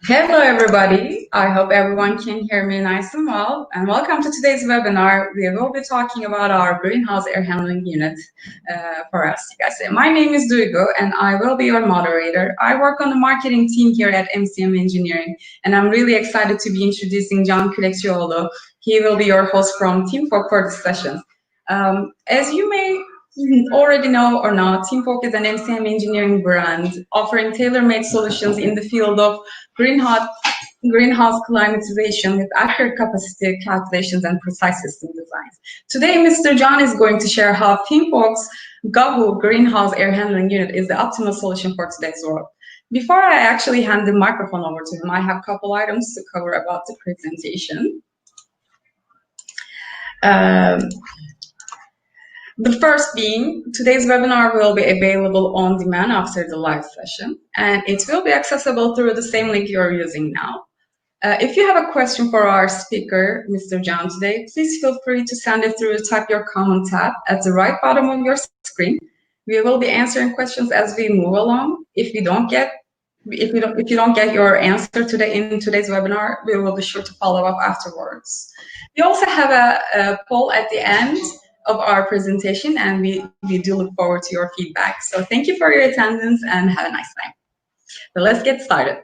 Hello, everybody. I hope everyone can hear me nice and well. And welcome to today's webinar. We will be talking about our greenhouse air handling unit for us. You guys, my name is Duygu, and I will be your moderator. I work on the marketing team here at MCM Engineering, and I'm really excited to be introducing Can Kürekçioğlu. He will be your host from Team Folk for this session. As you may already know or not, Team Folk is an MCM engineering brand offering tailor-made solutions in the field of greenhouse climatization with accurate capacity calculations and precise system designs. Today, Mr. Can is going to share how Team Folk's GAHU greenhouse air handling unit is the optimal solution for today's world. Before I actually hand the microphone over to him, I have a couple items to cover about the presentation. The first being, today's webinar will be available on demand after the live session, and it will be accessible through the same link you're using now. If you have a question for our speaker, Mr. Can, today, please feel free to send it through the Type Your Comment tab at the right bottom of your screen. We will be answering questions as we move along. If you don't get your answer today in today's webinar, we will be sure to follow up afterwards. We also have a poll at the end of our presentation, and we do look forward to your feedback. So thank you for your attendance and have a nice time. So let's get started.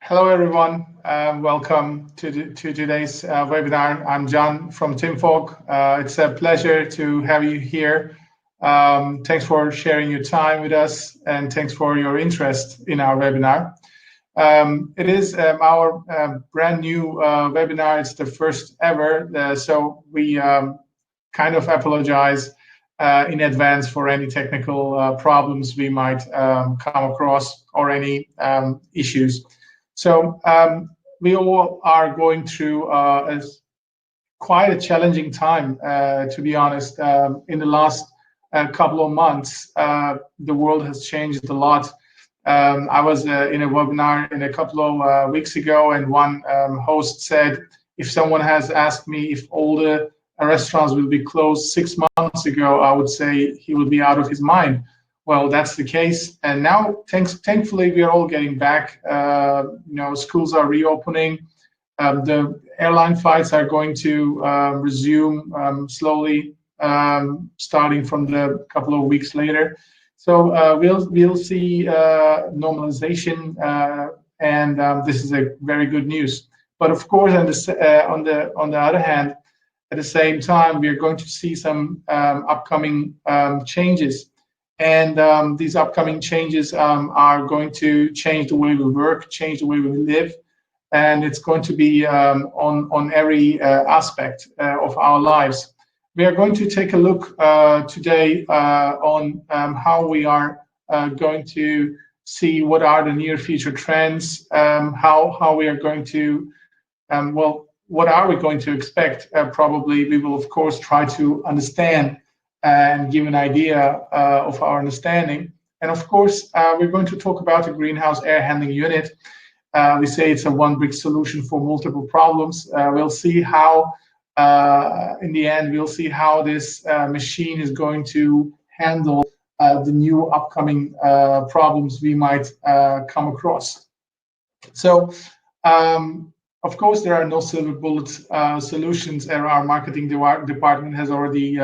Hello, everyone. Welcome to today's webinar. I'm Can from Team Folk. It's a pleasure to have you here. Thanks for sharing your time with us, and thanks for your interest in our webinar. It is our brand new webinar. It's the first ever, so we kind of apologize in advance for any technical problems we might come across or any issues. So we all are going through quite a challenging time, to be honest. In the last couple of months, the world has changed a lot. I was in a webinar a couple of weeks ago, and one host said, if someone has asked me if all the restaurants will be closed 6 months ago, I would say he would be out of his mind. Well, that's the case, and now, thankfully, we are all getting back. Schools are reopening. The airline flights are going to resume slowly, starting from the couple of weeks later. So we'll see normalization, and this is a very good news. But of course, on the other hand, at the same time, we are going to see some upcoming changes. And these upcoming changes are going to change the way we work, change the way we live, and it's going to be on every aspect of our lives. We are going to take a look today on how we are going to see what are the near future trends, how we are going to, what are we going to expect? Probably we will, of course, try to understand and give an idea of our understanding. And of course, we're going to talk about the greenhouse air handling unit. We say it's a one-brick solution for multiple problems. We'll see how, in the end, we'll see how this machine is going to handle the new upcoming problems we might come across. So, of course, there are no silver bullet solutions, and our marketing department has already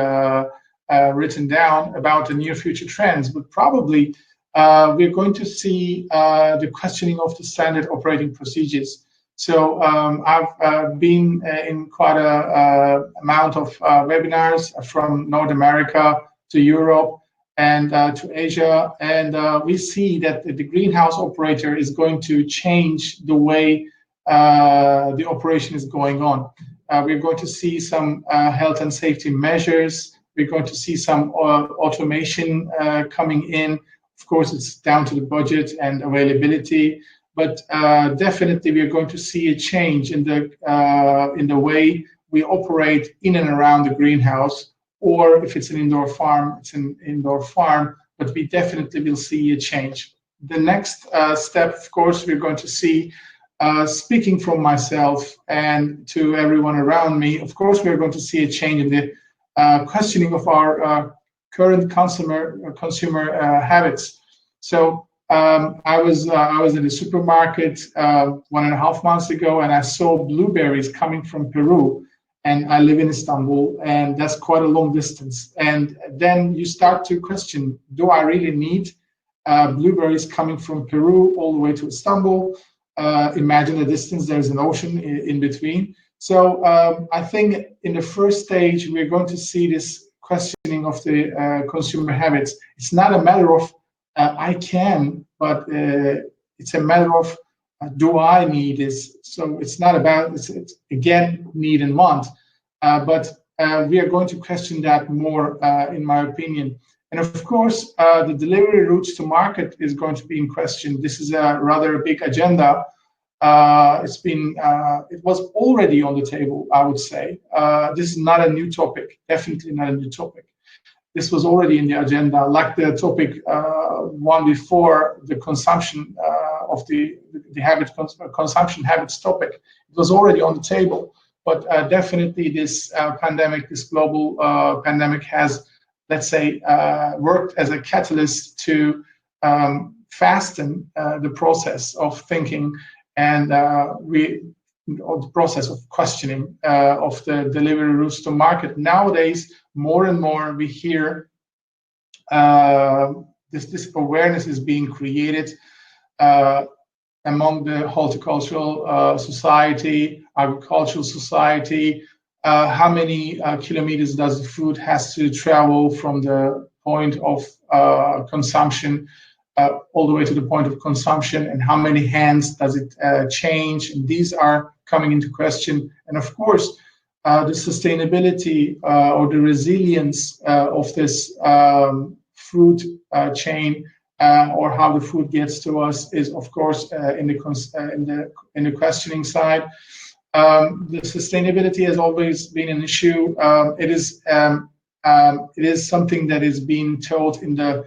written down about the near future trends, but probably we're going to see the questioning of the standard operating procedures. So I've been in quite a amount of webinars from North America to Europe and to Asia, and we see that the greenhouse operator is going to change the way the operation is going on. We're going to see some health and safety measures. We're going to see some automation coming in. Of course, it's down to the budget and availability, but definitely we are going to see a change in the way we operate in and around the greenhouse, or if it's an indoor farm, it's an indoor farm, but we definitely will see a change. The next step, of course, we're going to see speaking from myself and to everyone around me, of course, we're going to see a change in the questioning of our current consumer habits. So I was in the supermarket 1.5 months ago, and I saw blueberries coming from Peru. And I live in Istanbul, and that's quite a long distance. And then you start to question: do I really need blueberries coming from Peru all the way to Istanbul? Imagine the distance, there's an ocean in between. So I think in the first stage, we're going to see this questioning of the consumer habits. It's not a matter of I can, but it's a matter of do I need this? So it's not about, it's again, need and want, but we are going to question that more, in my opinion. And of course, the delivery routes to market is going to be in question. This is a rather big agenda. It was already on the table, I would say. This is not a new topic, definitely not a new topic. This was already in the agenda, like the topic one before, the consumption of the consumption habits topic. It was already on the table, but definitely this pandemic, this global pandemic has, let's say, worked as a catalyst to fasten the process of thinking and the process of questioning of the delivery routes to market. Nowadays, more and more we hear this awareness is being created among the horticultural society, agricultural society. How many kilometers does the food has to travel from the point of consumption all the way to the point of consumption, and how many hands does it change? And these are coming into question. And of course, the sustainability or the resilience of this food chain or how the food gets to us is, of course, in the questioning side. The sustainability has always been an issue. It is something that is being taught in the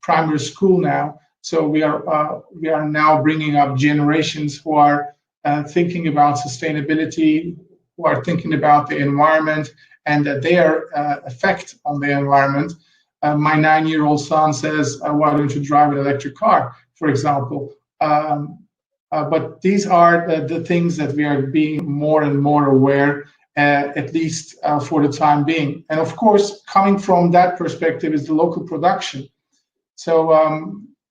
primary school now. So we are now bringing up generations who are thinking about sustainability, who are thinking about the environment and their effect on the environment. My 9-year-old son says, "Why don't you drive an electric car?" for example. But these are the things that we are being more and more aware, at least for the time being. And of course, coming from that perspective is the local production. So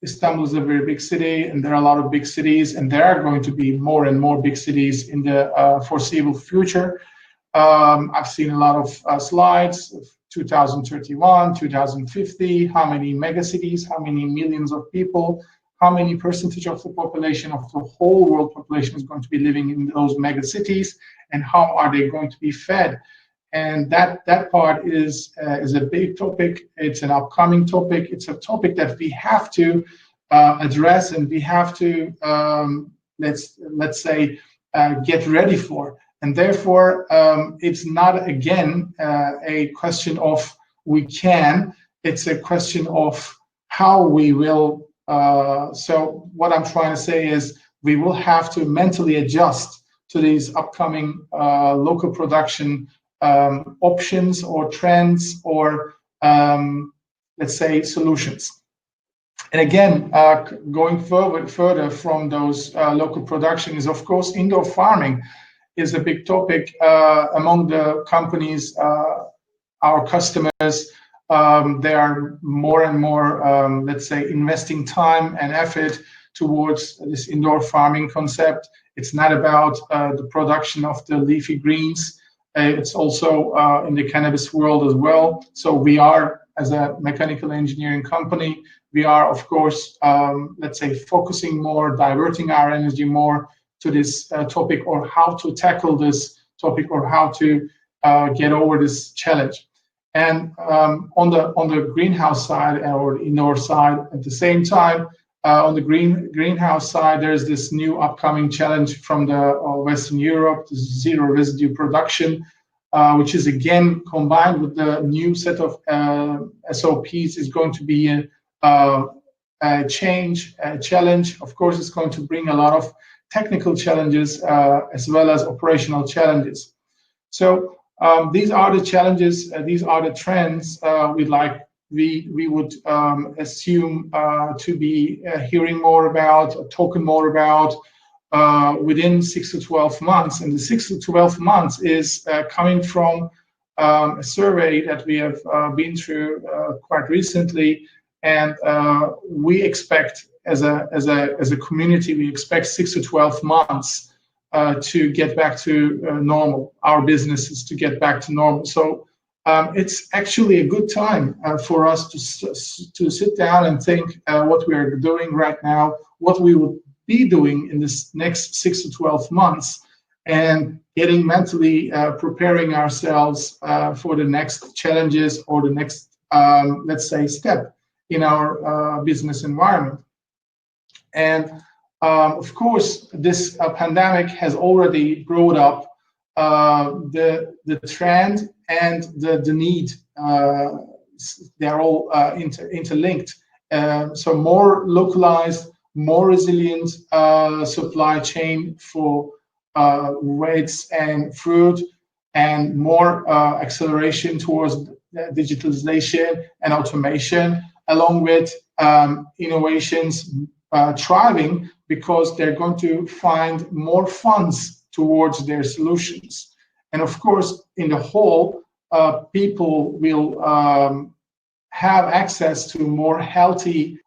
Istanbul is a very big city, and there are a lot of big cities, and there are going to be more and more big cities in the foreseeable future. I've seen a lot of slides of 2031, 2050, how many megacities, how many millions of people, how many percentage of the population, of the whole world population is going to be living in those megacities, and how are they going to be fed? And that part is a big topic. It's an upcoming topic. It's a topic that we have to address, and we have to let's say get ready for. And therefore, it's not again a question of we can. It's a question of how we will. So what I'm trying to say is we will have to mentally adjust to these upcoming local production options or trends or let's say solutions. And again, going further from those local production is, of course, indoor farming is a big topic among the companies, our customers. They are more and more, let's say, investing time and effort towards this indoor farming concept. It's not about the production of the leafy greens. It's also in the cannabis world as well. So we are, as a mechanical engineering company, we are, of course, let's say, focusing more, diverting our energy more to this topic, or how to tackle this topic, or how to get over this challenge. And on the greenhouse side or indoor side, at the same time, on the greenhouse side, there's this new upcoming challenge from the Western Europe, the zero residue production, which is again combined with the new set of SOPs, is going to be a challenge. Of course, it's going to bring a lot of technical challenges as well as operational challenges. So these are the challenges, these are the trends we would assume to be hearing more about, talking more about within 6 to 12 months. And the 6 to 12 months is coming from a survey that we have been through quite recently, and we expect as a community, we expect 6 to 12 months to get back to normal, our businesses to get back to normal. So it's actually a good time for us to sit down and think what we are doing right now, what we would be doing in this next 6 to 12 months, and getting mentally preparing ourselves for the next challenges or the next, let's say, step in our business environment. And of course, this pandemic has already brought up the trend and the need. They're all interlinked. So more localized, more resilient supply chain for weights and fruit, and more acceleration towards digitalization and automation, along with innovations thriving because they're going to find more funds towards their solutions. And of course, in the whole, people will have access to more healthy,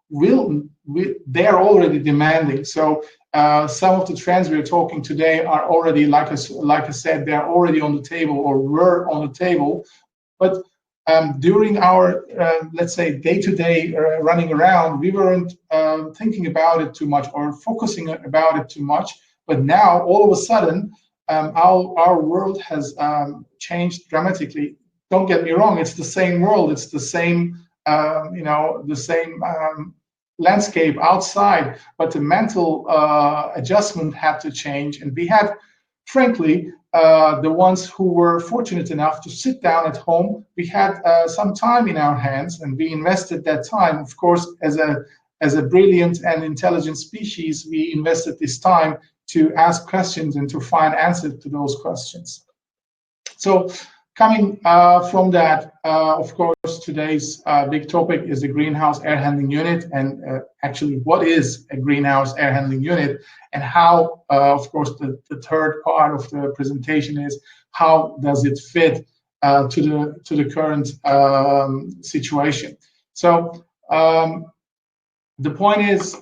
they're already demanding. So some of the trends we're talking today are already, like I said, they're already on the table or were on the table. But during our, let's say, day-to-day running around, we weren't thinking about it too much or focusing about it too much. But now, all of a sudden, our world has changed dramatically. Don't get me wrong; it's the same world, it's the same, the same landscape outside. But the mental adjustment had to change, and we had, frankly, the ones who were fortunate enough to sit down at home, we had some time in our hands, and we invested that time. Of course, as a brilliant and intelligent species, we invested this time to ask questions and to find answers to those questions. So coming from that, of course, today's big topic is the greenhouse air handling unit, and actually what is a greenhouse air handling unit, and how, of course, the third part of the presentation is how does it fit to the current situation. So the point is,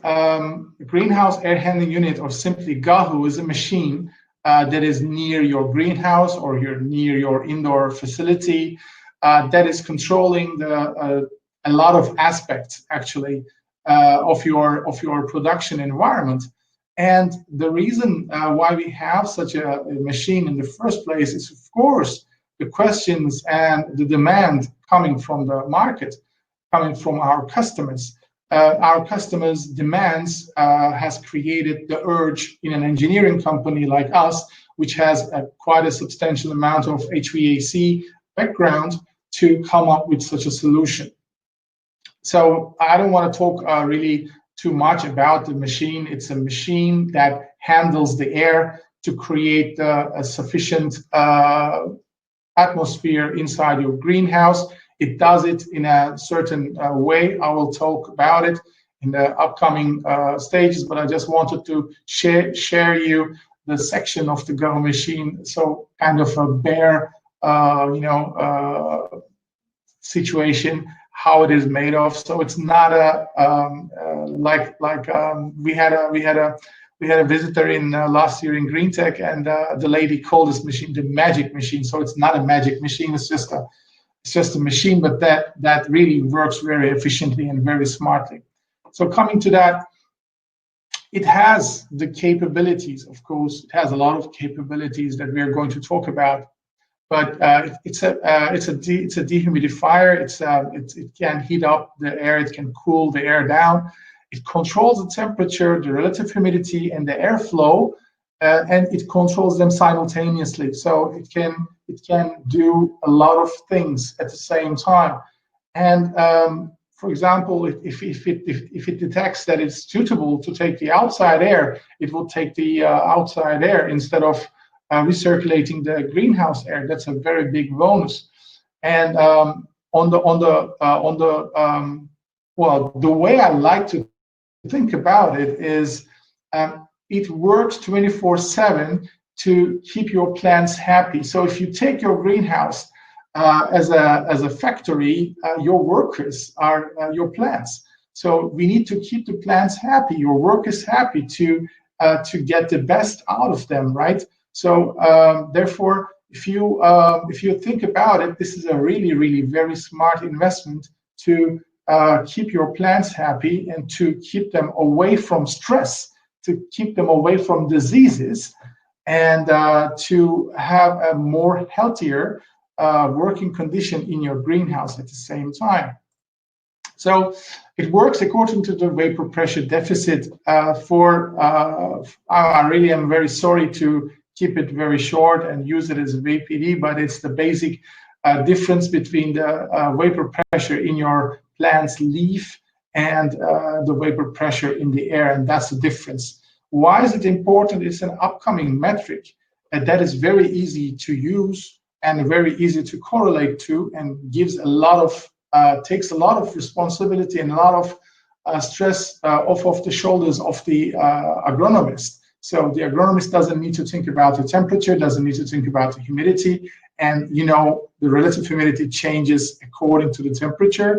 the greenhouse air handling unit, or simply GAHU, is a machine that is near your greenhouse or near your indoor facility that is controlling a lot of aspects, actually, of your production environment. And the reason why we have such a machine in the first place is, of course, the questions and the demand coming from the market, coming from our customers. Our customers' demands has created the urge in an engineering company like us, which has quite a substantial amount of HVAC background, to come up with such a solution. So I don't want to talk really too much about the machine. It's a machine that handles the air to create a sufficient atmosphere inside your greenhouse. It does it in a certain way. I will talk about it in the upcoming stages, but I just wanted to share you the section of the GAHU machine, so kind of a bare, situation, how it is made of. So it's not a we had a visitor in last year in Green Tech, and the lady called this machine the magic machine. So it's not a magic machine. It's just a machine, but that really works very efficiently and very smartly. So coming to that, it has the capabilities. Of course, it has a lot of capabilities that we are going to talk about. But it's a dehumidifier. It can heat up the air. It can cool the air down. It controls the temperature, the relative humidity, and the airflow, and it controls them simultaneously. So it can do a lot of things at the same time. And For example, if it detects that it's suitable to take the outside air, it will take the outside air instead of recirculating the greenhouse air. That's a very big bonus. And well, the way I like to think about it is it works 24/7 to keep your plants happy. So if you take your greenhouse as a factory, your workers are your plants. So we need to keep the plants happy. Your workers happy to get the best out of them, right? So therefore, if you think about it, this is a really very smart investment to keep your plants happy and to keep them away from stress, to keep them away from diseases, and to have a more healthier working condition in your greenhouse at the same time. So it works according to the vapor pressure deficit. I really am very sorry to keep it very short and use it as a VPD, but it's the basic difference between the vapor pressure in your plant's leaf and the vapor pressure in the air, and that's the difference. Why is it important? It's an upcoming metric that is very easy to use and very easy to correlate to, and gives a lot of takes a lot of responsibility and a lot of stress off of the shoulders of the agronomist. So the agronomist doesn't need to think about the temperature, doesn't need to think about the humidity, and the relative humidity changes according to the temperature.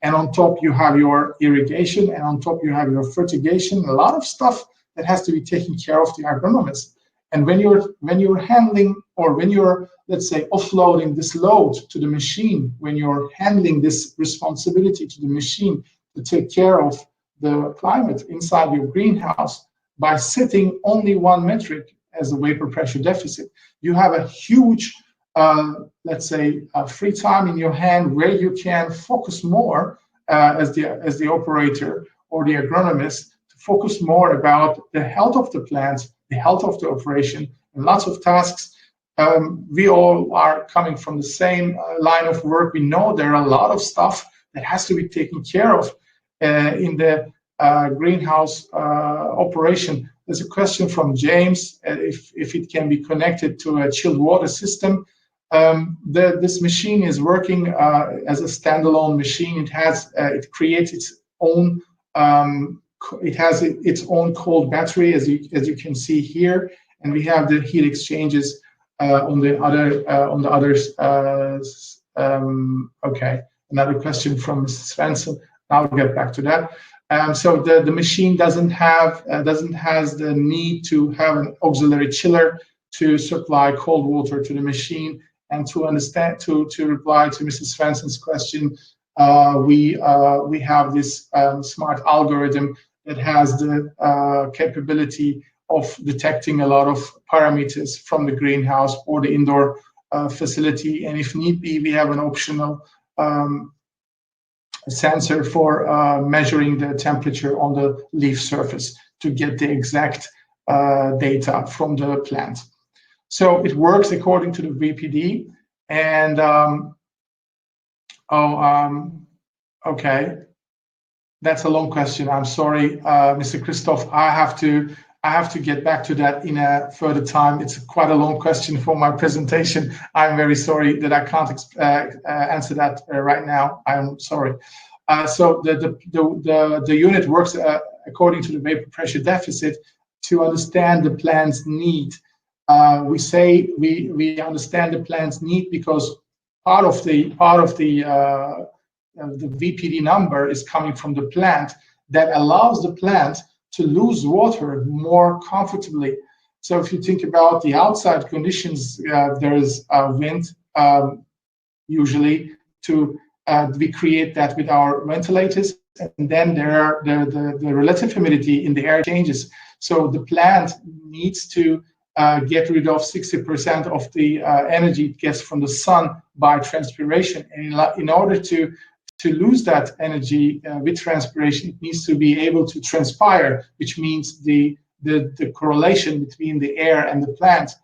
And on top you have your irrigation, and on top you have your fertigation, a lot of stuff that has to be taken care of the agronomist. And when you're handling, or when you're, let's say, offloading this load to the machine, when you're handling this responsibility to the machine to take care of the climate inside your greenhouse, by setting only one metric as a vapor pressure deficit, you have a huge, let's say, free time in your hand where you can focus more as the operator or the agronomist, to focus more about the health of the plants, the health of the operation, and lots of tasks. We all are coming from the same line of work. We know there are a lot of stuff that has to be taken care of in the greenhouse operation. There's a question from James, if it can be connected to a chilled water system. This machine is working as a standalone machine. It creates its own. It has its own cold battery, as you can see here, and we have the heat exchanges on the others. Okay, another question from Mrs. Svensson. I'll get back to that. So the machine doesn't has the need to have an auxiliary chiller to supply cold water to the machine. And to reply to Mrs. Svensson's question, we have this smart algorithm that has the capability of detecting a lot of parameters from the greenhouse or the indoor facility. And if need be, we have an optional sensor for measuring the temperature on the leaf surface to get the exact data from the plant. So it works according to the VPD. And okay, that's a long question. I'm sorry, Mr. Christoph. I have to get back to that in a further time. It's quite a long question for my presentation. I'm very sorry that I can't answer that right now. I'm sorry. So the unit works according to the vapor pressure deficit to understand the plant's need. We say we understand the plant's need because part of the VPD number is coming from the plant that allows the plant to lose water more comfortably. So if you think about the outside conditions, there is wind usually we create that with our ventilators, and then there are the relative humidity in the air changes. So the plant needs to get rid of 60% of the energy it gets from the sun by transpiration. And in order to lose that energy with transpiration, it needs to be able to transpire, which means the correlation between the air and the plant.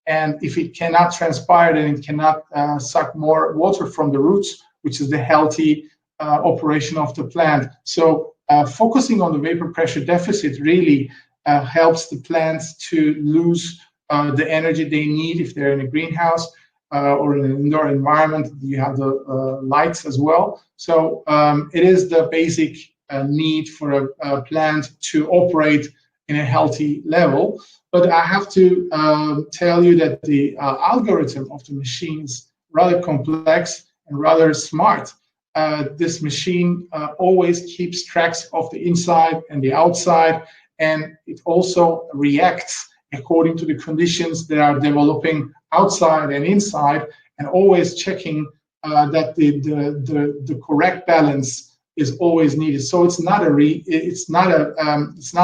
And if it cannot transpire, then it cannot suck more water from the roots, which is the healthy operation of the plant. So focusing on the vapor pressure deficit really helps the plants to lose the energy they need if they're in a greenhouse or in an indoor environment. You have the lights as well. So it is the basic need for a plant to operate in a healthy level. But I have to tell you that the algorithm of the machine is rather complex and rather smart. This machine always keeps tracks of the inside and the outside, and it also reacts according to the conditions that are developing outside and inside, and always checking that the correct balance is always needed. So it's not a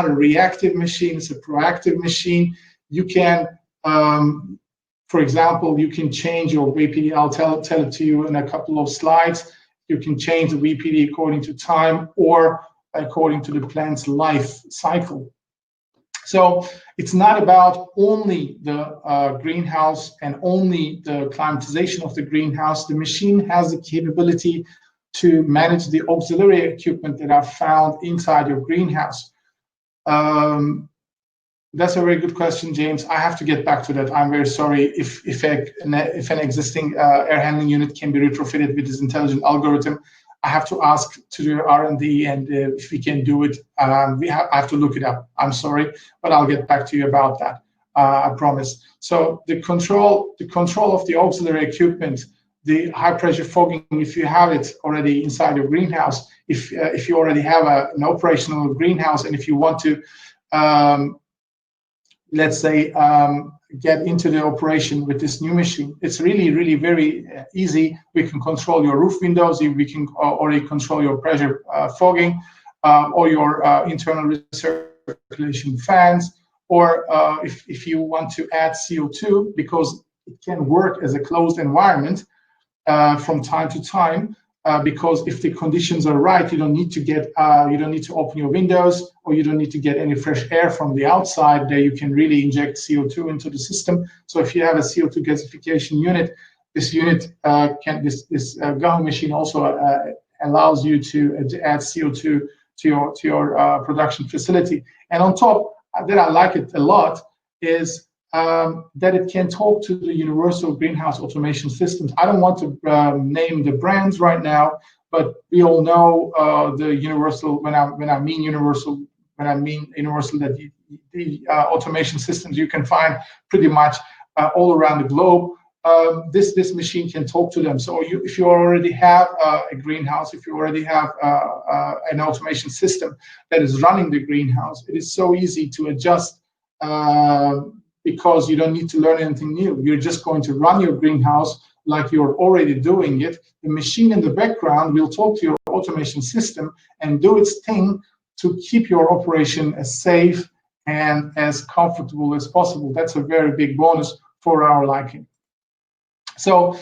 reactive machine. It's a proactive machine. You can, for example, you can change your VPD. I'll tell it to you in a couple of slides. You can change the VPD according to time or according to the plant's life cycle. So it's not about only the greenhouse and only the climatization of the greenhouse. The machine has the capability to manage the auxiliary equipment that are found inside your greenhouse. That's a very good question, James. I have to get back to that. I'm very sorry. If an existing air handling unit can be retrofitted with this intelligent algorithm, I have to ask to the R&D, and if we can do it, I have to look it up. I'm sorry, but I'll get back to you about that. I promise. So the control of the auxiliary equipment, the high pressure fogging, if you have it already inside your greenhouse, if you already have an operational greenhouse, and if you want to, let's say, get into the operation with this new machine, it's really very easy. We can control your roof windows. We can already control your pressure fogging or your internal recirculation fans, or if you want to add CO2, because it can work as a closed environment from time to time, because if the conditions are right, you don't need to open your windows, or you don't need to get any fresh air from the outside. There you can really inject CO2 into the system. So if you have a CO2 gasification unit, this GAHU machine also allows you to add CO2 to your production facility. And on top, that I like it a lot, is that it can talk to the universal greenhouse automation systems. I don't want to name the brands right now, but we all know the universal. When I mean universal, that the automation systems you can find pretty much all around the globe. This machine can talk to them. So if you already have a greenhouse, if you already have an automation system that is running the greenhouse, it is so easy to adjust. Because you don't need to learn anything new. You're just going to run your greenhouse like you're already doing it. The machine in the background will talk to your automation system and do its thing to keep your operation as safe and as comfortable as possible. That's a very big bonus for our liking. So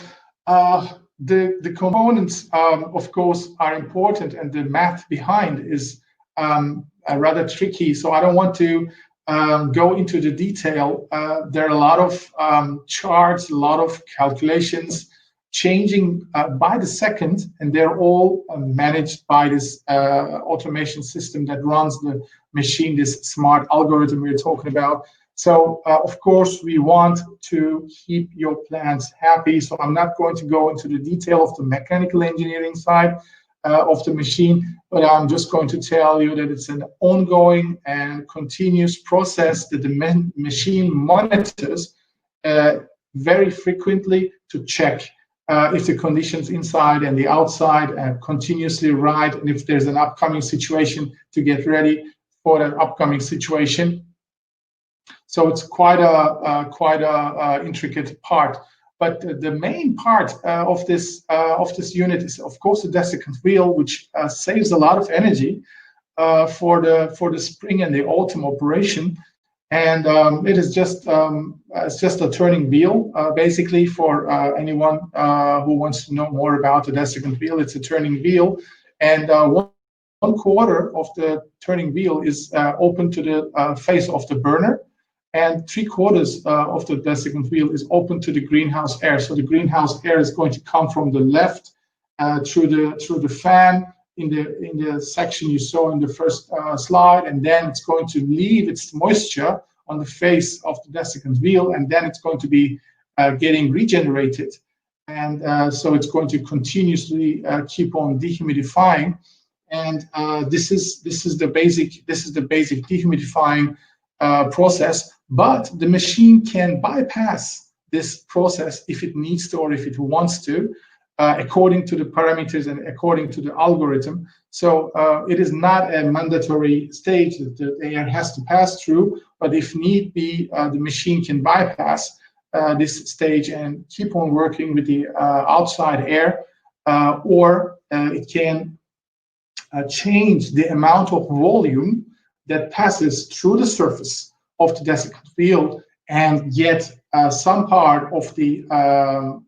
the components, of course, are important, and the math behind is rather tricky. So I don't want to go into the detail. There are a lot of charts, a lot of calculations changing by the second, and they're all managed by this automation system that runs the machine, this smart algorithm we're talking about. So, of course, we want to keep your plants happy. So I'm not going to go into the detail of the mechanical engineering side of the machine, but I'm just going to tell you that it's an ongoing and continuous process that the machine monitors very frequently to check if the conditions inside and the outside are continuously right, and if there's an upcoming situation, to get ready for that upcoming situation. So it's quite a intricate part. But the main part of this unit is, of course, the desiccant wheel, which saves a lot of energy for the spring and the autumn operation. And it is just it's just a turning wheel, basically, for anyone who wants to know more about the desiccant wheel. It's a turning wheel, and one quarter of the turning wheel is open to the face of the burner, and 3/4 of the desiccant wheel is open to the greenhouse air. So the greenhouse air is going to come from the left through the fan in the section you saw in the first slide, and then it's going to leave its moisture on the face of the desiccant wheel, and then it's going to be getting regenerated, and so it's going to continuously keep on dehumidifying, and this is the basic dehumidifying process. But the machine can bypass this process if it needs to or if it wants to, according to the parameters and according to the algorithm. So it is not a mandatory stage that the air has to pass through, but if need be, the machine can bypass this stage and keep on working with the outside air, or it can change the amount of volume that passes through the surface of the desiccant wheel and get some part of the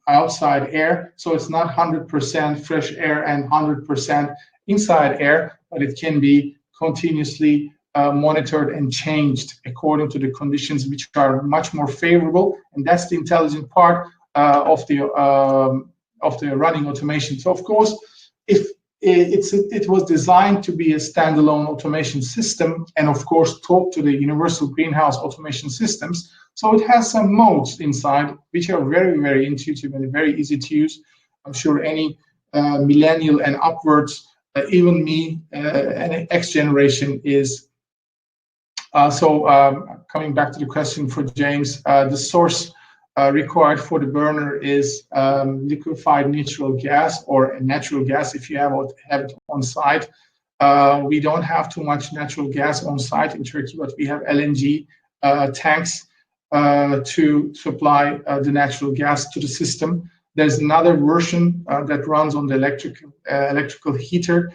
outside air. So it's not 100% fresh air and 100% inside air, but it can be continuously monitored and changed according to the conditions, which are much more favorable. And that's the intelligent part of the running automation. So of course, if it was designed to be a standalone automation system, and of course talk to the universal greenhouse automation systems. So it has some modes inside, which are very, very intuitive and very easy to use. I'm sure any millennial and upwards, even me, and X generation is. Coming back to the question for James, the source required for the burner is liquefied natural gas or natural gas if you have it on site. We don't have too much natural gas on site in Turkey, but we have LNG tanks to supply the natural gas to the system. There's another version that runs on the electrical heater.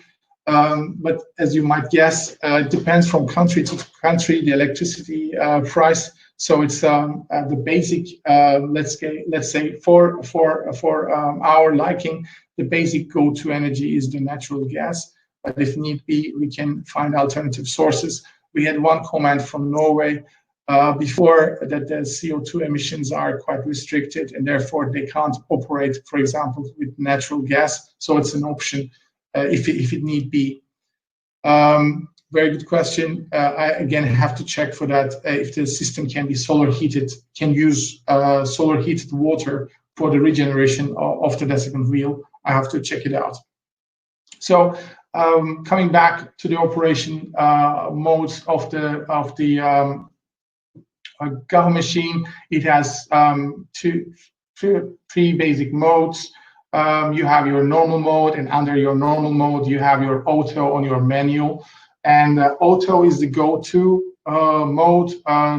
But as you might guess, it depends from country to country, the electricity price. So it's the basic, let's say for our liking, the basic go-to energy is the natural gas. But if need be, we can find alternative sources. We had one comment from Norway before that the CO2 emissions are quite restricted and therefore they can't operate, for example, with natural gas. So it's an option if it need be. Very good question. I again have to check for that if the system can be solar heated, can use solar heated water for the regeneration of the desiccant wheel. I have to check it out. So coming back to the operation modes of the GAHU machine, it has three basic modes. You have your normal mode, and under your normal mode, you have your auto on your manual. And auto is the go-to mode.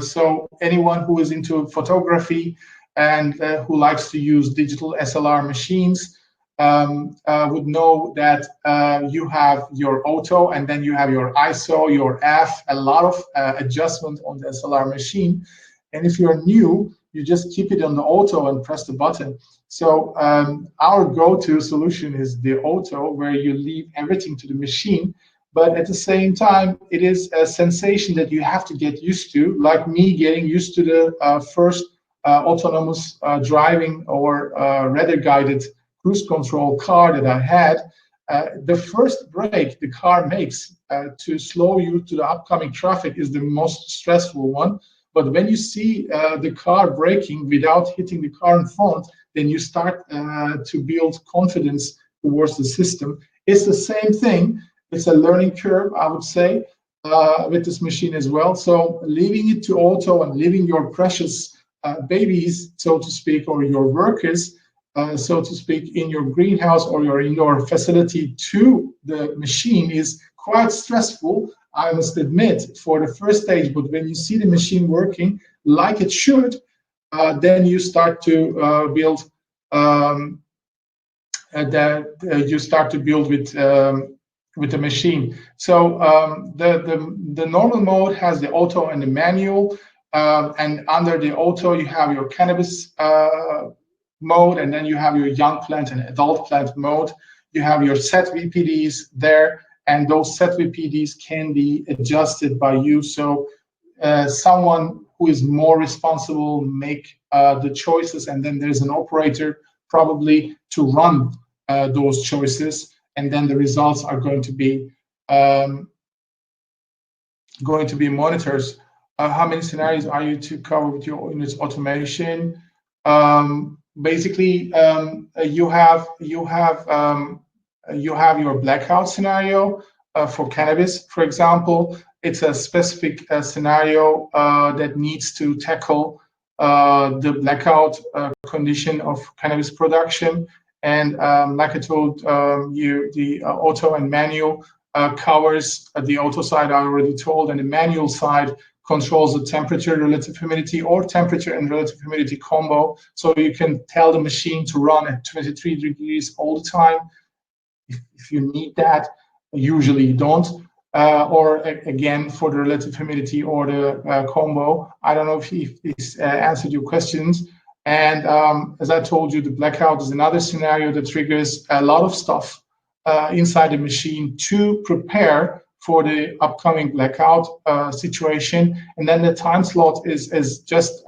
So anyone who is into photography and who likes to use digital SLR machines would know that you have your auto, and then you have your ISO, your F, a lot of adjustment on the SLR machine. And if you're new, you just keep it on the auto and press the button. So our go-to solution is the auto, where you leave everything to the machine. But at the same time, it is a sensation that you have to get used to, like me getting used to the first autonomous driving or radar-guided cruise control car that I had. The first brake the car makes to slow you to the upcoming traffic is the most stressful one. But when you see the car braking without hitting the car in front, then you start to build confidence towards the system. It's the same thing. It's a learning curve, I would say, with this machine as well. So leaving it to auto and leaving your precious babies, so to speak, or your workers, so to speak, in your greenhouse or your indoor facility to the machine is quite stressful, I must admit, for the first stage. But when you see the machine working like it should, then you start to build. You start to build with the machine. So the normal mode has the auto and the manual, and under the auto you have your cannabis mode, and then you have your young plant and adult plant mode. You have your set VPDs there, and those set VPDs can be adjusted by you. So someone who is more responsible make the choices, and then there's an operator probably to run those choices, and then the results are going to be monitored. How many scenarios are you to cover with your unit's automation? Basically, you have your blackout scenario for cannabis, for example. It's a specific scenario that needs to tackle the blackout condition of cannabis production. And like I told you, the auto and manual covers the auto side, I already told, and the manual side controls the temperature, relative humidity, or temperature and relative humidity combo. So you can tell the machine to run at 23 degrees all the time if you need that. Usually you don't. Or again, for the relative humidity or the combo. I don't know if this answered your questions. And as I told you, the blackout is another scenario that triggers a lot of stuff inside the machine to prepare for the upcoming blackout situation. And then the time slot is just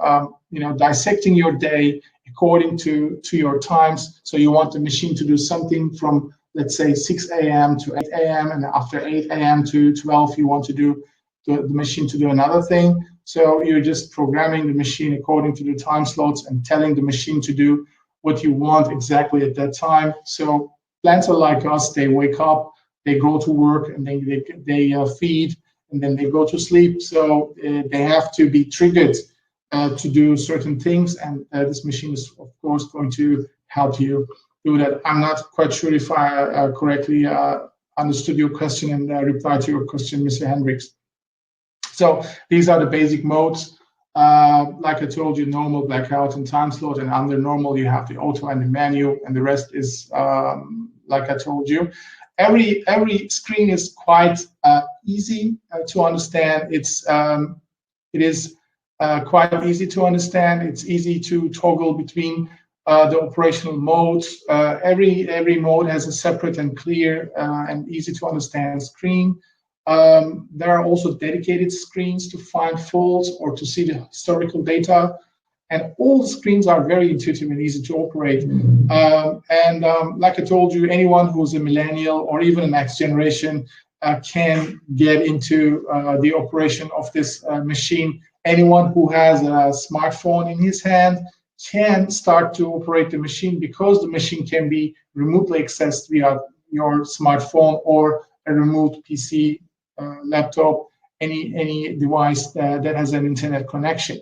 dissecting your day according to your times. So you want the machine to do something from, let's say, 6 a.m. to 8 a.m. and after 8 a.m. to 12, you want to do the machine to do another thing. So you're just programming the machine according to the time slots and telling the machine to do what you want exactly at that time. So plants are like us. They wake up, they go to work, and then they feed, and then they go to sleep. So they have to be triggered to do certain things, and this machine is, of course, going to help you do that. I'm not quite sure if I correctly understood your question and replied to your question, Mr. Hendricks. So these are the basic modes. Like I told you, normal, blackout, and time slot, and under normal you have the auto and the manual, and the rest is like I told you. Every screen is quite easy to understand. It is quite easy to understand. It's easy to toggle between the operational modes. Every mode has a separate and clear and easy to understand screen. There are also dedicated screens to find faults or to see the historical data. And all the screens are very intuitive and easy to operate. Like I told you, anyone who's a millennial or even a next generation can get into the operation of this machine. Anyone who has a smartphone in his hand can start to operate the machine, because the machine can be remotely accessed via your smartphone or a remote PC, laptop, any device that has an internet connection.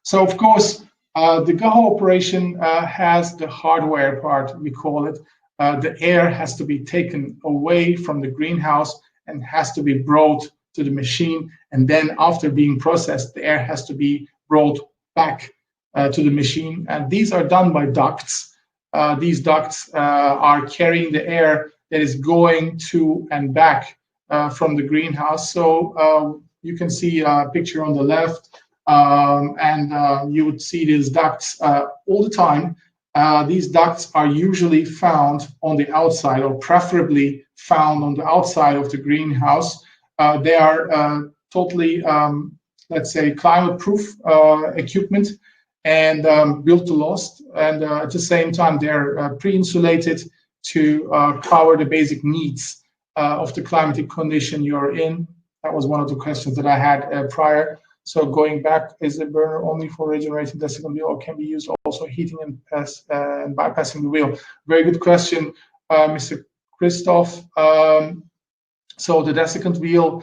So of course, the GAHU operation has the hardware part, we call it. The air has to be taken away from the greenhouse and has to be brought to the machine. And then after being processed, the air has to be brought back to the machine. And these are done by ducts. These ducts are carrying the air that is going to and back from the greenhouse. So you can see a picture on the left. You would see these ducts all the time. These ducts are usually found on the outside, or preferably found on the outside of the greenhouse. They are totally, let's say, climate-proof equipment and built to last. And at the same time, they're pre-insulated to cover the basic needs of the climatic condition you're in. That was one of the questions that I had prior. So going back, is the burner only for regenerating the desiccant wheel, or can be used also heating and bypassing the wheel? Very good question, Mr. Christoph. So the desiccant wheel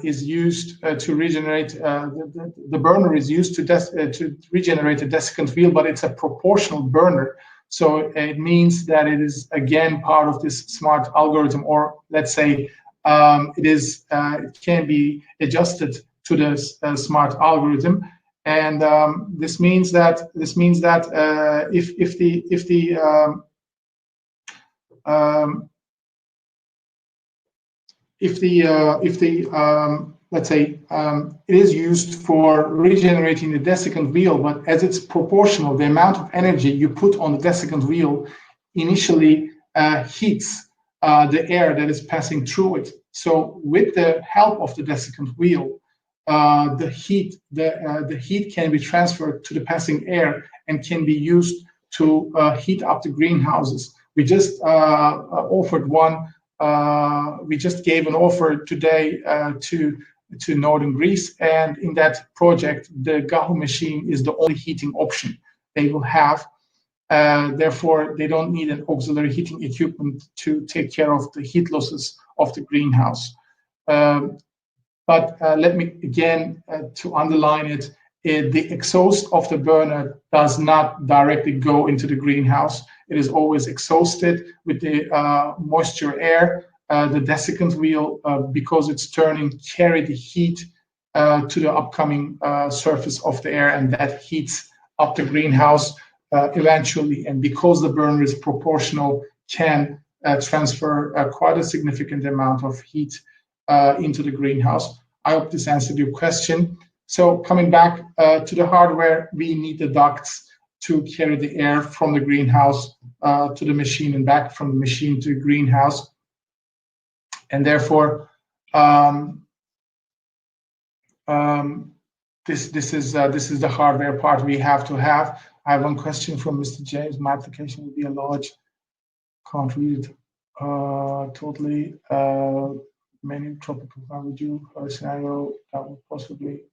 is used to regenerate, the burner is used to regenerate the desiccant wheel, but it's a proportional burner. So it means that it is, again, part of this smart algorithm, or let's say it can be adjusted to the smart algorithm, and this means that let's say it is used for regenerating the desiccant wheel, but as it's proportional, the amount of energy you put on the desiccant wheel initially heats the air that is passing through it. So with the help of the desiccant wheel, the heat can be transferred to the passing air and can be used to heat up the greenhouses. We just offered one. We just gave an offer today to northern Greece, and in that project, the GAHU machine is the only heating option they will have. Therefore, they don't need an auxiliary heating equipment to take care of the heat losses of the greenhouse. But let me again, to underline it, the exhaust of the burner does not directly go into the greenhouse. It is always exhausted with the moisture air. The desiccant wheel, because it's turning, carry the heat to the upcoming surface of the air, and that heats up the greenhouse eventually. And because the burner is proportional, can transfer quite a significant amount of heat into the greenhouse. I hope this answered your question. So coming back to the hardware, we need the ducts to carry the air from the greenhouse to the machine and back from the machine to the greenhouse. And therefore, this is the hardware part we have to have. I have one question from Mr. James. My application will be a large. Can't read it totally. Many tropical climate scenario that would possibly.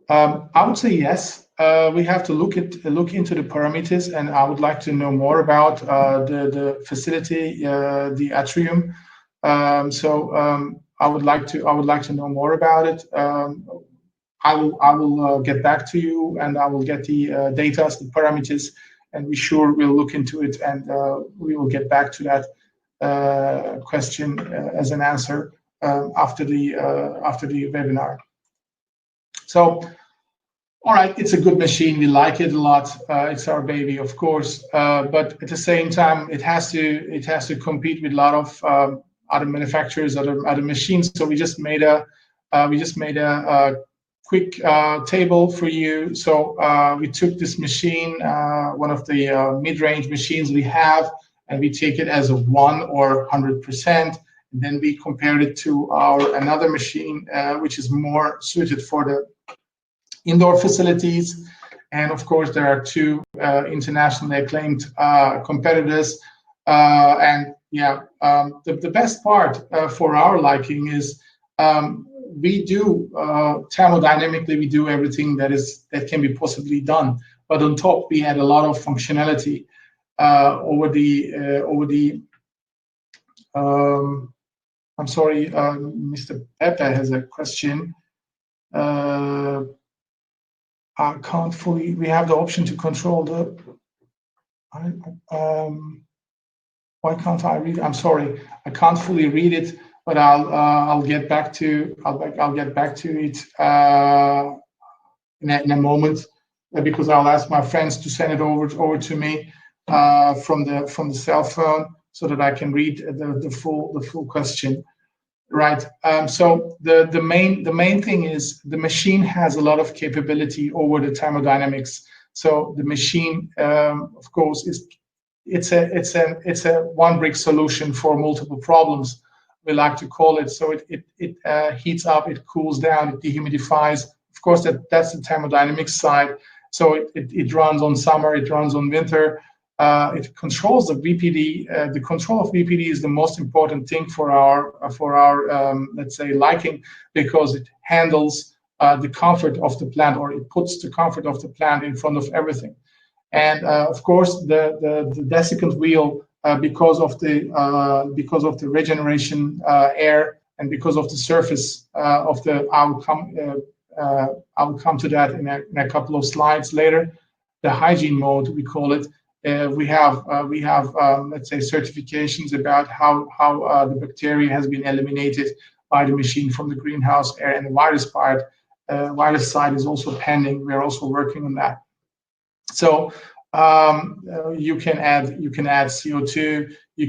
I would say yes. We have to look into the parameters, and I would like to know more about the facility, the atrium. I would like to know more about it. I will get back to you, and I will get the data, the parameters, and we sure will look into it, and we will get back to that question as an answer after the webinar. So, all right, it's a good machine. We like it a lot. It's our baby, of course, but at the same time, it has to compete with a lot of other manufacturers, other machines. So we just made a quick table for you. So we took this machine, one of the mid-range machines we have, and we take it as a 1 or 100%. And then we compared it to another machine, which is more suited for the indoor facilities. And of course, there are two internationally acclaimed competitors. And yeah, the best part for our liking is we do thermodynamically, we do everything that can be possibly done. But on top, we had a lot of functionality over the. I'm sorry, Mr. Pepe has a question. I can't fully. We have the option to control the. Why can't I read? I'm sorry, I can't fully read it, but I'll get back to it in a moment, because I'll ask my friends to send it over to me from the cell phone, so that I can read the full question. Right. So the main thing is the machine has a lot of capability over the thermodynamics. So the machine, of course, it's a one brick solution for multiple problems, we like to call it. So it heats up, it cools down, it dehumidifies. Of course, that's the thermodynamics side. So it runs on summer, it runs on winter. It controls the VPD. The control of VPD is the most important thing for our let's say liking, because it handles the comfort of the plant, or it puts the comfort of the plant in front of everything. And of course, the desiccant wheel, because of the regeneration air, and because of the surface of the, I will come to that in a couple of slides later. The hygiene mode, we call it. We have let's say certifications about how the bacteria has been eliminated by the machine from the greenhouse air, and the virus side is also pending. We're also working on that. So you can add CO2. You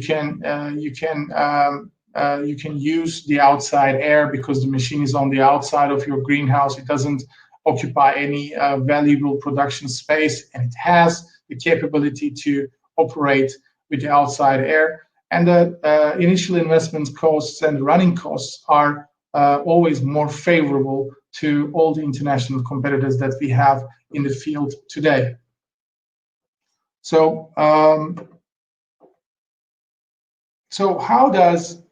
can use the outside air, because the machine is on the outside of your greenhouse. It doesn't occupy any valuable production space, and it has the capability to operate with the outside air. And the initial investment costs and running costs are always more favorable to all the international competitors that we have in the field today. So so how does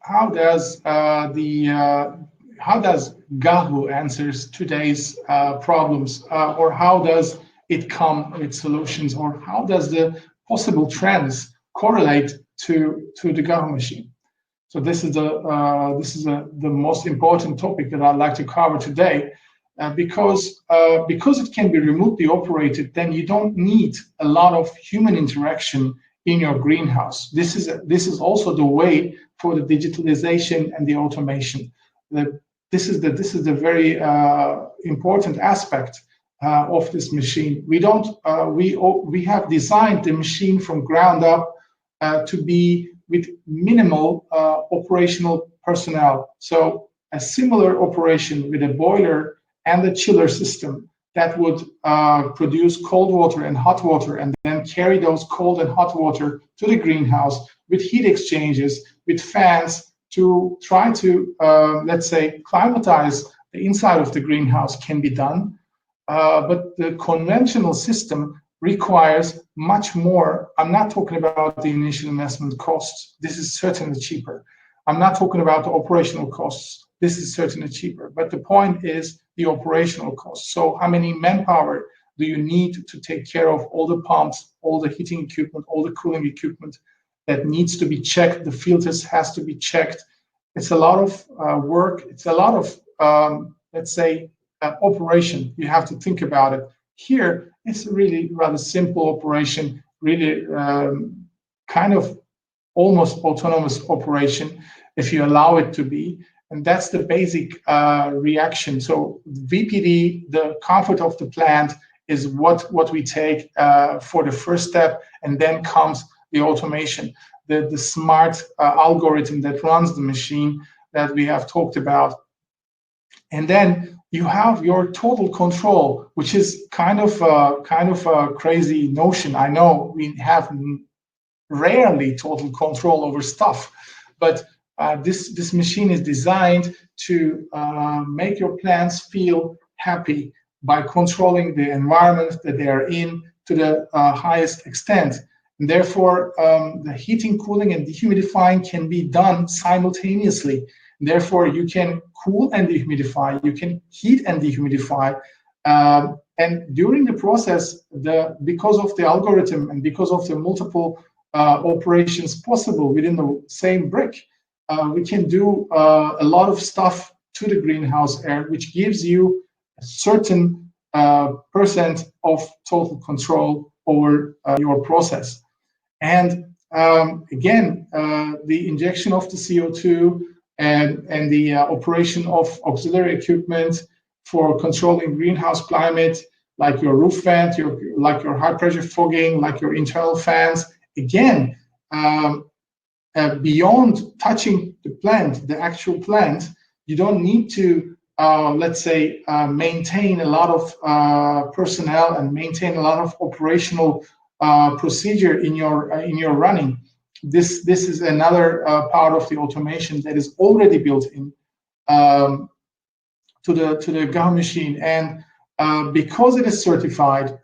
GAHU answers today's problems, or how does it come with solutions, or how does the possible trends correlate to the GAHU machine? So this is the most important topic that I'd like to cover today, because it can be remotely operated. Then you don't need a lot of human interaction in your greenhouse. This is also the way for the digitalization and the automation. This is the very important aspect of this machine. We have designed the machine from ground up to be with minimal operational personnel. So a similar operation with a boiler and a chiller system that would produce cold water and hot water, and then carry those cold and hot water to the greenhouse with heat exchangers, with fans, to try to, let's say, climatize the inside of the greenhouse can be done. But the conventional system requires much more. I'm not talking about the initial investment costs. This is certainly cheaper. I'm not talking about the operational costs. This is certainly cheaper. But the point is the operational costs. So how many manpower do you need to take care of all the pumps, all the heating equipment, all the cooling equipment that needs to be checked? The filters has to be checked. It's a lot of work. It's a lot of, let's say, operation. You have to think about it. Here, it's a really rather simple operation, really kind of almost autonomous operation, if you allow it to be. And that's the basic reaction. So VPD, the comfort of the plant, is what we take for the first step, and then comes the automation, the smart algorithm that runs the machine that we have talked about. And then you have your total control, which is kind of a crazy notion. I know we have rarely total control over stuff, but this machine is designed to make your plants feel happy by controlling the environment that they are in to the highest extent. And therefore, the heating, cooling, and dehumidifying can be done simultaneously. Therefore, you can cool and dehumidify, you can heat and dehumidify. And during the process, because of the algorithm and because of the multiple operations possible within the same brick, we can do a lot of stuff to the greenhouse air, which gives you a certain percent of total control over your process. And again, the injection of the CO2 and the operation of auxiliary equipment for controlling greenhouse climate, like your roof vent, like your high pressure fogging, like your internal fans. Again, beyond touching the plant, the actual plant, you don't need to, let's say, maintain a lot of personnel and maintain a lot of operational procedure in your running. This is another part of the automation that is already built in to the GAHU machine. And because it is certified,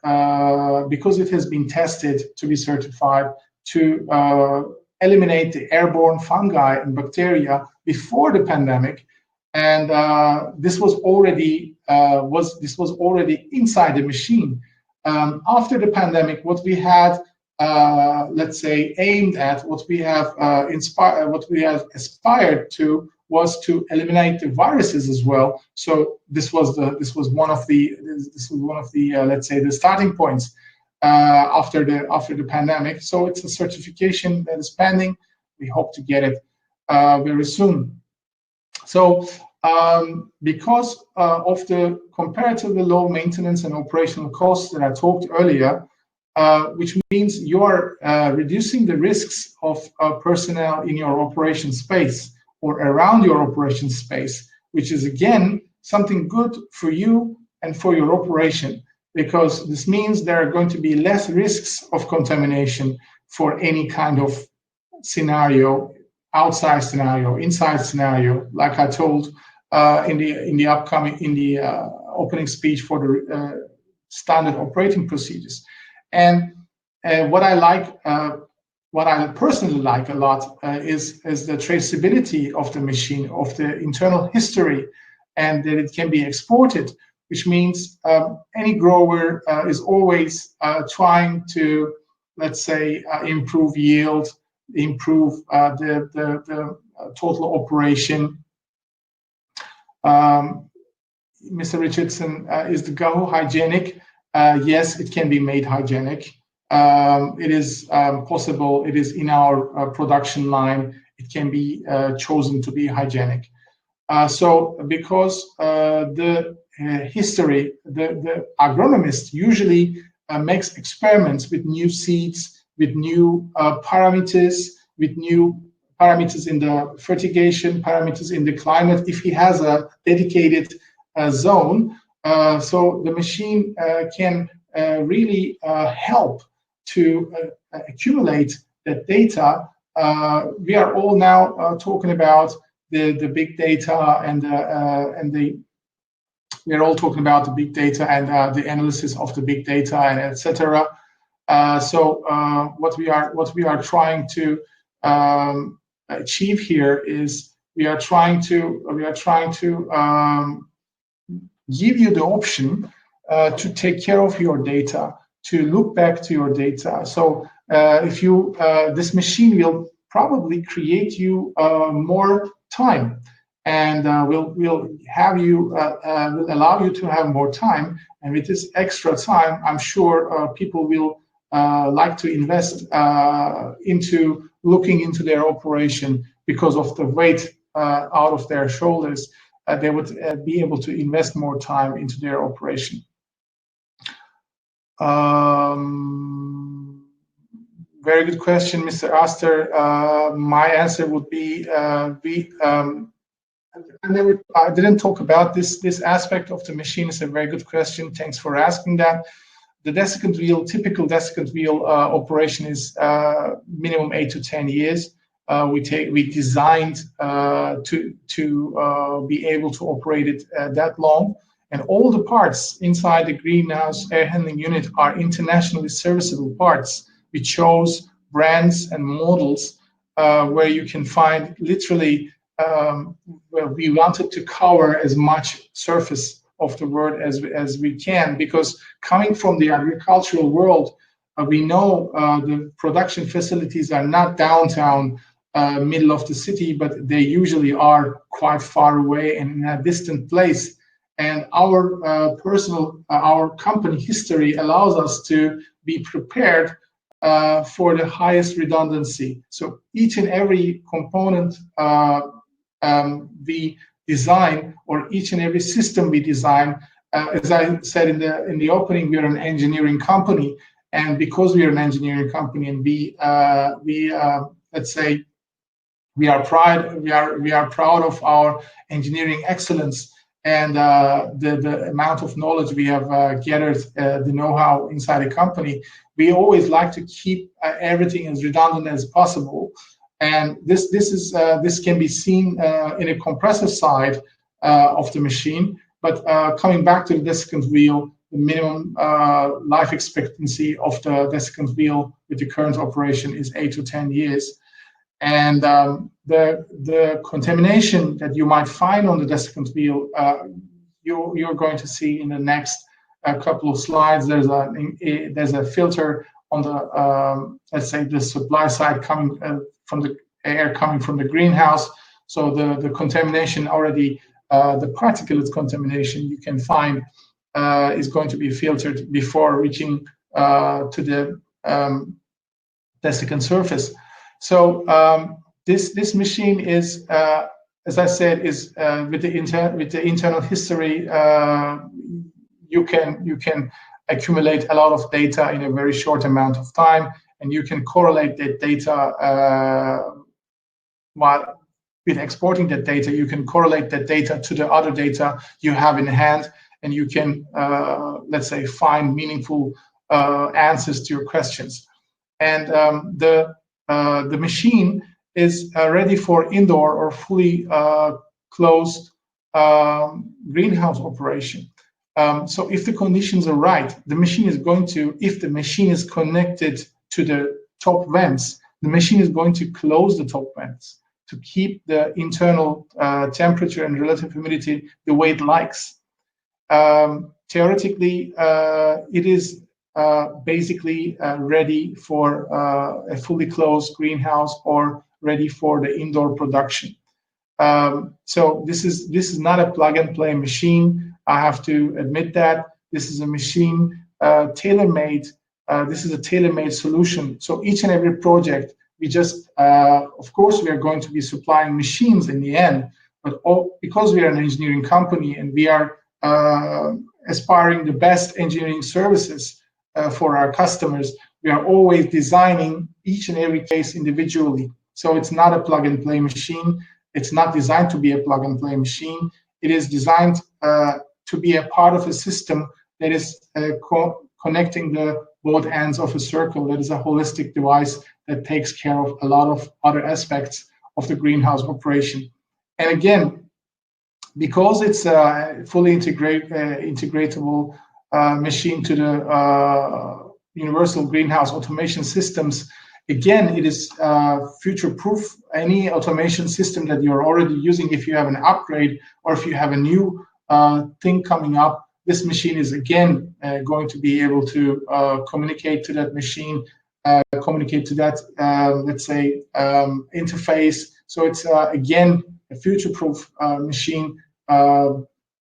because it has been tested to be certified to eliminate the airborne fungi and bacteria before the pandemic, and this was already inside the machine. After the pandemic, what we had, let's say, aimed at, what we have aspired to, was to eliminate the viruses as well. So this was one of the let's say, the starting points after the pandemic. So it's a certification that is pending. We hope to get it very soon. So because of the comparatively low maintenance and operational costs that I talked earlier, which means you're reducing the risks of personnel in your operation space or around your operation space, which is again something good for you and for your operation, because this means there are going to be less risks of contamination for any kind of scenario, outside scenario, inside scenario, like I told in the opening speech for the standard operating procedures. And And what I personally like a lot is the traceability of the machine, of the internal history, and that it can be exported, which means any grower is always trying to, let's say, improve yield, improve the total operation. Mr. Richardson, is the GAHU hygienic? Yes, it can be made hygienic. It is possible. It is in our production line. It can be chosen to be hygienic. So because the history, the agronomist usually makes experiments with new seeds, with new parameters, with new parameters in the fertigation, parameters in the climate, if he has a dedicated zone. So the machine can really help to accumulate that data. We are all now talking about the big data and we're all talking about the big data and the analysis of the big data and etc. So what we are trying to achieve here is we are trying to give you the option to take care of your data, to look back to your data. So if you this machine will probably create you more time, and will have you will allow you to have more time. And with this extra time, I'm sure people will like to invest into looking into their operation because of the weight out of their shoulders. They would be able to invest more time into their operation. Very good question, Mr. Aster. My answer would be I didn't talk about this aspect of the machine. It's a very good question. Thanks for asking that. The desiccant wheel, typical desiccant wheel operation is minimum 8 to 10 years. We designed to be able to operate it that long, and all the parts inside the greenhouse air handling unit are internationally serviceable parts. We chose brands and models where you can find literally. Well, we wanted to cover as much surface of the world as we can, because coming from the agricultural world, we know the production facilities are not downtown, middle of the city, but they usually are quite far away and in a distant place. And our our company history allows us to be prepared for the highest redundancy. So each and every component we design, or each and every system we design, as I said in the opening, we are an engineering company, and because we are an engineering company, and we let's say we are proud of our engineering excellence and the amount of knowledge we have gathered, the know-how inside the company. We always like to keep everything as redundant as possible. And this can be seen in a compressor side of the machine. But coming back to the desiccant wheel, the minimum life expectancy of the desiccant wheel with the current operation is 8 to 10 years. And the contamination that you might find on the desiccant wheel, you're going to see in the next couple of slides. There's a filter on the let's say the supply side coming from the air coming from the greenhouse. So the contamination already, the particulate contamination you can find is going to be filtered before reaching to the desiccant surface. So this machine is, as I said, is with the internal history. You can accumulate a lot of data in a very short amount of time, and you can correlate that data. While with exporting that data, you can correlate that data to the other data you have in hand, and you can, let's say, find meaningful answers to your questions. And the machine is ready for indoor or fully closed greenhouse operation. So if the conditions are right, the machine is going to, if the machine is connected to the top vents, the machine is going to close the top vents to keep the internal temperature and relative humidity the way it likes. Theoretically, it is basically ready for a fully closed greenhouse or ready for the indoor production. So this is not a plug and play machine. I have to admit that this is a machine tailor-made. This is a tailor-made solution. So each and every project, we just, of course, we are going to be supplying machines in the end, but because we are an engineering company and we are aspiring the best engineering services for our customers, we are always designing each and every case individually. So it's not a plug and play machine. It's not designed to be a plug and play machine. It is designed to be a part of a system that is connecting the both ends of a circle. That is a holistic device that takes care of a lot of other aspects of the greenhouse operation. And again, because it's a fully integratable machine to the universal greenhouse automation systems, again, it is future-proof. Any automation system that you're already using, if you have an upgrade or if you have a new thing coming up, this machine is again going to be able to communicate to that machine, communicate to that, let's say, interface. So it's again a future-proof machine.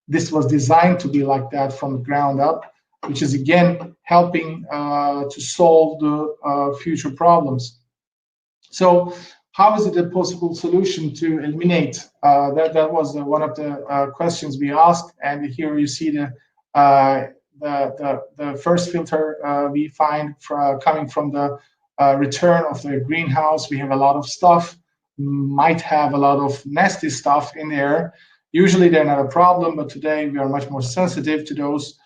This was designed to be like that from the ground up, which is again helping to solve the future problems. So how is it a possible solution to eliminate? That was one of the questions we asked, and here you see the first filter we find coming from the return of the greenhouse. We have a lot of stuff, might have a lot of nasty stuff in there. Usually they're not a problem, but today we are much more sensitive to those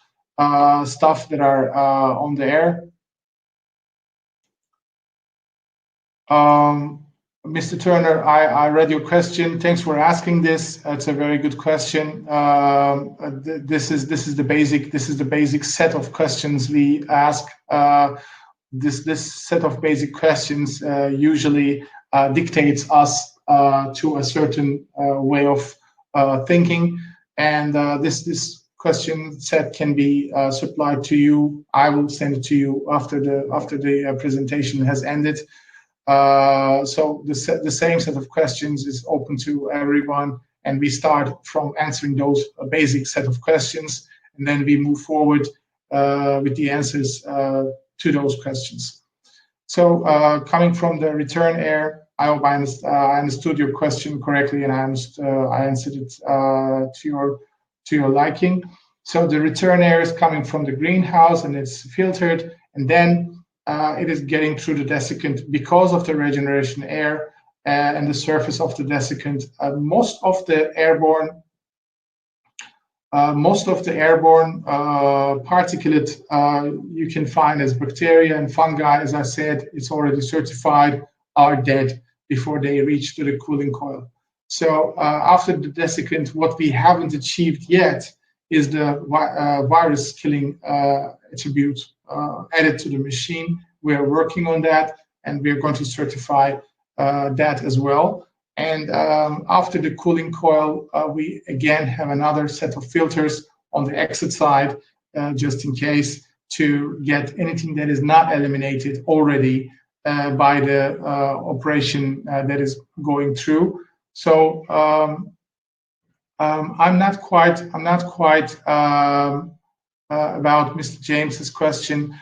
stuff that are on the air. Mr. Turner, I read your question. Thanks for asking this. It's a very good question. This is the basic set of questions we ask. This set of basic questions usually dictates us to a certain way of thinking, and this question set can be supplied to you. I will send it to you after the presentation has ended. So the same set of questions is open to everyone, and we start from answering those basic set of questions, and then we move forward with the answers to those questions. So coming from the return air, I hope I understood your question correctly, and I answered it to your liking. So the return air is coming from the greenhouse, and it's filtered, and then it is getting through the desiccant because of the regeneration air and the surface of the desiccant. Most of the airborne particulate you can find as bacteria and fungi, as I said, it's already certified, are dead before they reach to the cooling coil. So after the desiccant, what we haven't achieved yet is the virus killing attribute added to the machine. We are working on that, and we are going to certify that as well. And after the cooling coil, we again have another set of filters on the exit side, just in case, to get anything that is not eliminated already by the operation that is going through. So I'm not quite about Mr. James's question.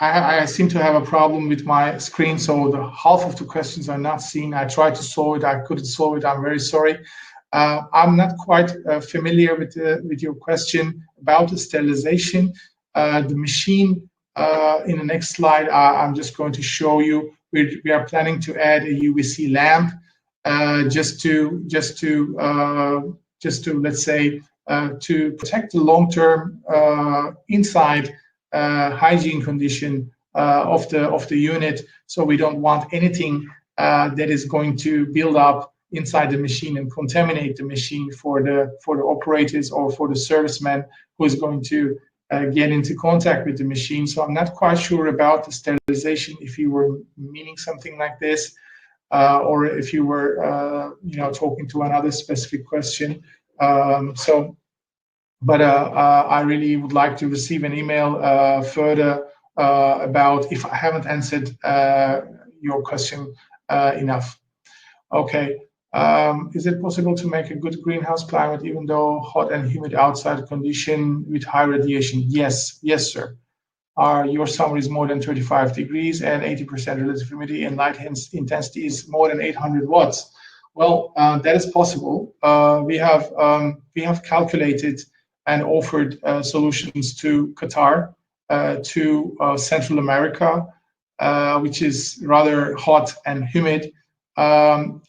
I seem to have a problem with my screen, so the half of the questions are not seen. I tried to solve it. I couldn't solve it. I'm very sorry. I'm not quite familiar with your question about the sterilization. The machine, in the next slide, I'm just going to show you. We are planning to add a UVC lamp, just to let's say to protect the long-term inside hygiene condition of the unit. So we don't want anything that is going to build up inside the machine and contaminate the machine for the operators or for the serviceman who is going to get into contact with the machine. So I'm not quite sure about the sterilization, if you were meaning something like this, or if you were talking to another specific question. But I really would like to receive an email further about if I haven't answered your question enough. Okay. Is it possible to make a good greenhouse climate even though hot and humid outside condition with high radiation? Yes, sir. Your summer is more than 35 degrees and 80% relative humidity and light intensity is more than 800 watts. Well, that is possible. We have calculated and offered solutions to Qatar, to Central America, which is rather hot and humid.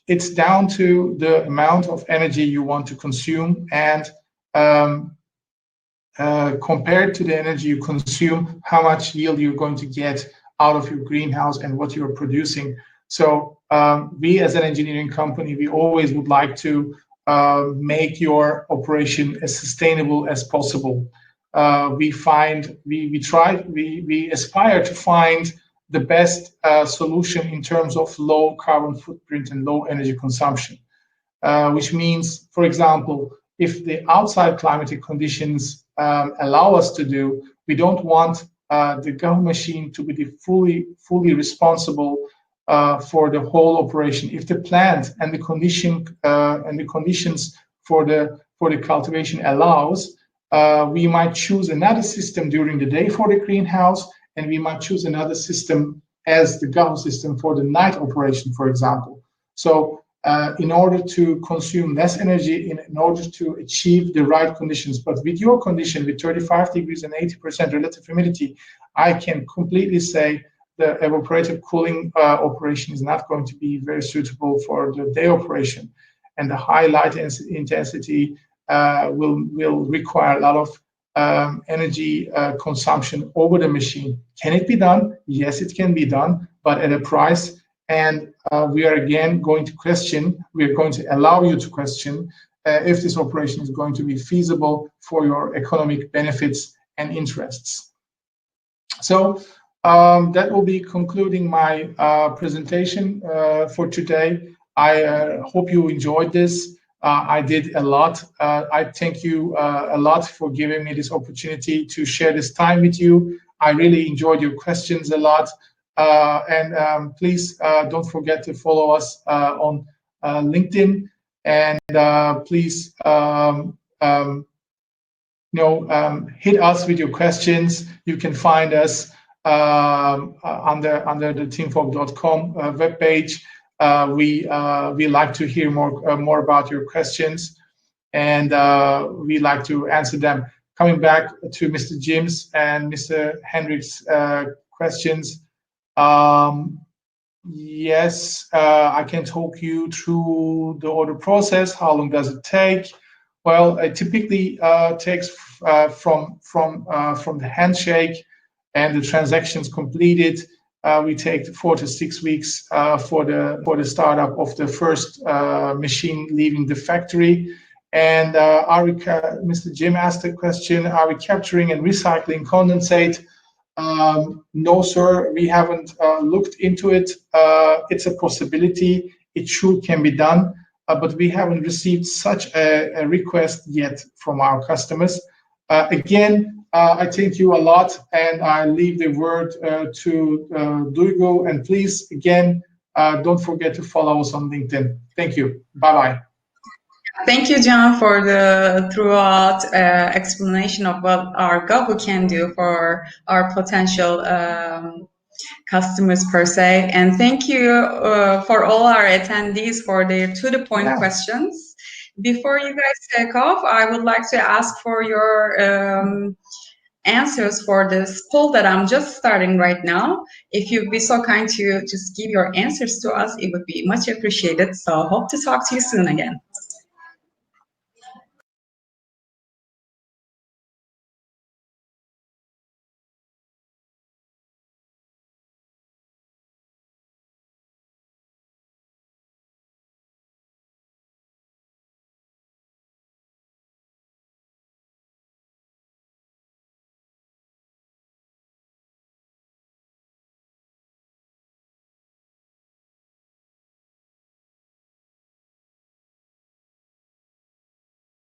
It's down to the amount of energy you want to consume, and compared to the energy you consume, how much yield you're going to get out of your greenhouse and what you're producing. So we as an engineering company, we always would like to make your operation as sustainable as possible. We aspire to find the best solution in terms of low carbon footprint and low energy consumption, which means, for example, if the outside climatic conditions allow us to do, we don't want the GAHU machine to be fully responsible for the whole operation. If the plant and the conditions for the cultivation allows, we might choose another system during the day for the greenhouse, and we might choose another system as the GAHU system for the night operation, for example. So in order to consume less energy, in order to achieve the right conditions. But with your condition, with 35 degrees and 80% relative humidity, I can completely say the evaporative cooling operation is not going to be very suitable for the day operation. And the high light intensity will require a lot of energy consumption over the machine. Can it be done? Yes, it can be done, but at a price. And we are again going to allow you to question if this operation is going to be feasible for your economic benefits and interests. So that will be concluding my presentation for today. I hope you enjoyed this. I did a lot. I thank you a lot for giving me this opportunity to share this time with you. I really enjoyed your questions a lot. And please don't forget to follow us on LinkedIn, and please hit us with your questions. You can find us under the teamfolk.com webpage. We like to hear more about your questions, and we like to answer them. Coming back to Mr. Jim's and Mr. Hendricks' questions. Yes, I can talk you through the order process. How long does it take? Well, it typically takes from the handshake and the transactions completed. We take 4 to 6 weeks for the startup of the first machine leaving the factory. And Mr. Jim asked a question: are we capturing and recycling condensate? No, sir, we haven't looked into it. It's a possibility. It sure can be done, but we haven't received such a request yet from our customers. Again, I thank you a lot, and I leave the word to Duygu. And please, again, don't forget to follow us on LinkedIn. Thank you. Bye-bye. Thank you, John, for the throughout explanation of what our GAHU can do for our potential customers per se. And thank you for all our attendees for their to-the-point questions. Before you guys take off, I would like to ask for your answers for this poll that I'm just starting right now. If you'd be so kind to just give your answers to us, it would be much appreciated. So hope to talk to you soon again.